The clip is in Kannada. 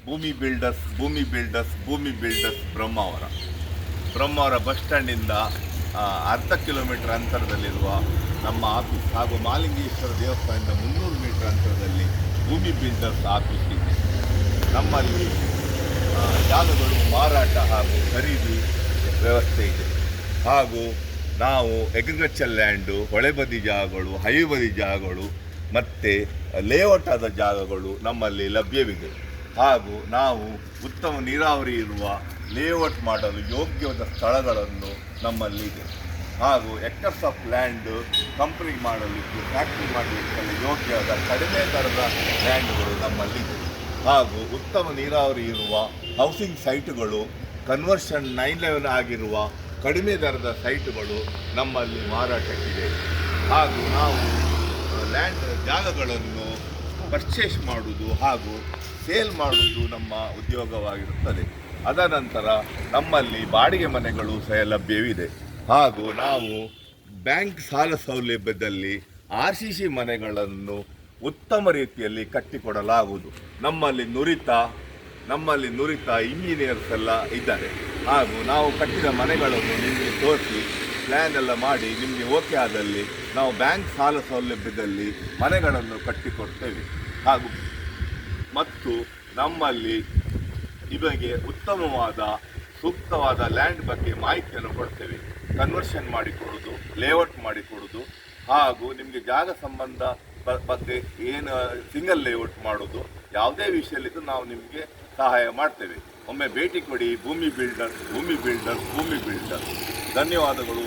ಭೂಮಿ ಬಿಲ್ಡರ್ಸ್ ಬ್ರಹ್ಮಾವರ ಬಸ್ ಸ್ಟ್ಯಾಂಡಿಂದ ಅರ್ಧ ಕಿಲೋಮೀಟರ್ ಅಂತರದಲ್ಲಿರುವ ನಮ್ಮ ಆಫೀಸ್ ಹಾಗೂ ಮಾಲಿಂಗೇಶ್ವರ ದೇವಸ್ಥಾನದಿಂದ 300 ಮೀಟರ್ ಅಂತರದಲ್ಲಿ ಭೂಮಿ ಬಿಲ್ಡರ್ಸ್ ಆಫೀಸ್ ಇದೆ. ನಮ್ಮಲ್ಲಿ ಜಾಗಗಳು ಮಾರಾಟ ಹಾಗೂ ಖರೀದಿ ವ್ಯವಸ್ಥೆ ಇದೆ. ಹಾಗೂ ನಾವು ಅಗ್ರಿಕಲ್ಚರ್ ಲ್ಯಾಂಡು, ಹೊಳೆಬದಿ ಜಾಗಗಳು, ಹೈಬದಿ ಜಾಗಗಳು ಮತ್ತು ಲೇಔಟ್ ಆದ ಜಾಗಗಳು ನಮ್ಮಲ್ಲಿ ಲಭ್ಯವಿದೆ. ಹಾಗೂ ನಾವು ಉತ್ತಮ ನೀರಾವರಿ ಇರುವ ಲೇಔಟ್ ಮಾಡಲು ಯೋಗ್ಯವಾದ ಸ್ಥಳಗಳನ್ನು ನಮ್ಮಲ್ಲಿದೆ. ಹಾಗೂ ಎಕರ್ಸ್ ಆಫ್ ಲ್ಯಾಂಡ್ ಕಂಪನಿ ಮಾಡಲಿಕ್ಕೆ, ಫ್ಯಾಕ್ಟ್ರಿ ಮಾಡಲಿಕ್ಕೆಲ್ಲ ಯೋಗ್ಯವಾದ ಕಡಿಮೆ ದರದ ಲ್ಯಾಂಡ್ಗಳು ನಮ್ಮಲ್ಲಿದೆ. ಹಾಗೂ ಉತ್ತಮ ನೀರಾವರಿ ಇರುವ ಹೌಸಿಂಗ್ ಸೈಟುಗಳು, ಕನ್ವರ್ಷನ್ 911 ಆಗಿರುವ ಕಡಿಮೆ ದರದ ಸೈಟುಗಳು ನಮ್ಮಲ್ಲಿ ಮಾರಾಟಕ್ಕಿದೆ. ಹಾಗೂ ನಾವು ಲ್ಯಾಂಡ್ ಜಾಗಗಳನ್ನು ಪರ್ಚೇಸ್ ಮಾಡುವುದು ಹಾಗೂ ಸೇಲ್ ಮಾಡುವುದು ನಮ್ಮ ಉದ್ಯೋಗವಾಗಿರುತ್ತದೆ. ಅದನಂತರ ನಮ್ಮಲ್ಲಿ ಬಾಡಿಗೆ ಮನೆಗಳು ಸಹ ಲಭ್ಯವಿದೆ. ಹಾಗೂ ನಾವು ಬ್ಯಾಂಕ್ ಸಾಲ ಸೌಲಭ್ಯದಲ್ಲಿ RCC ಮನೆಗಳನ್ನು ಉತ್ತಮ ರೀತಿಯಲ್ಲಿ ಕಟ್ಟಿಕೊಡಲಾಗುವುದು. ನಮ್ಮಲ್ಲಿ ನುರಿತ ಇಂಜಿನಿಯರ್ಸ್ ಎಲ್ಲ ಇದ್ದಾರೆ. ಹಾಗೂ ನಾವು ಕಟ್ಟಿದ ಮನೆಗಳನ್ನು ನಿಮಗೆ ತೋರಿಸಿ ಪ್ಲ್ಯಾನ್ ಎಲ್ಲ ಮಾಡಿ ನಿಮಗೆ ಓಕೆ ಆದಲ್ಲಿ ನಾವು ಬ್ಯಾಂಕ್ ಸಾಲ ಸೌಲಭ್ಯದಲ್ಲಿ ಮನೆಗಳನ್ನು ಕಟ್ಟಿಕೊಡ್ತೇವೆ. ಹಾಗೂ ಮತ್ತು ನಮ್ಮಲ್ಲಿ ಇವರಿಗೆ ಉತ್ತಮವಾದ ಸೂಕ್ತವಾದ ಲ್ಯಾಂಡ್ ಬಗ್ಗೆ ಮಾಹಿತಿಯನ್ನು ಕೊಡ್ತೇವೆ. ಕನ್ವರ್ಷನ್ ಮಾಡಿಕೊಡೋದು, ಲೇಔಟ್ ಮಾಡಿಕೊಡೋದು, ಹಾಗೂ ನಿಮಗೆ ಜಾಗ ಸಂಬಂಧ ಬಗ್ಗೆ ಏನು ಸಿಂಗಲ್ ಲೇಔಟ್ ಮಾಡೋದು, ಯಾವುದೇ ವಿಷಯದಲ್ಲಿದ್ದು ನಾವು ನಿಮಗೆ ಸಹಾಯ ಮಾಡ್ತೇವೆ. ಒಮ್ಮೆ ಭೇಟಿ ಕೊಡಿ. ಭೂಮಿ ಬಿಲ್ಡರ್ಸ್. ಧನ್ಯವಾದಗಳು.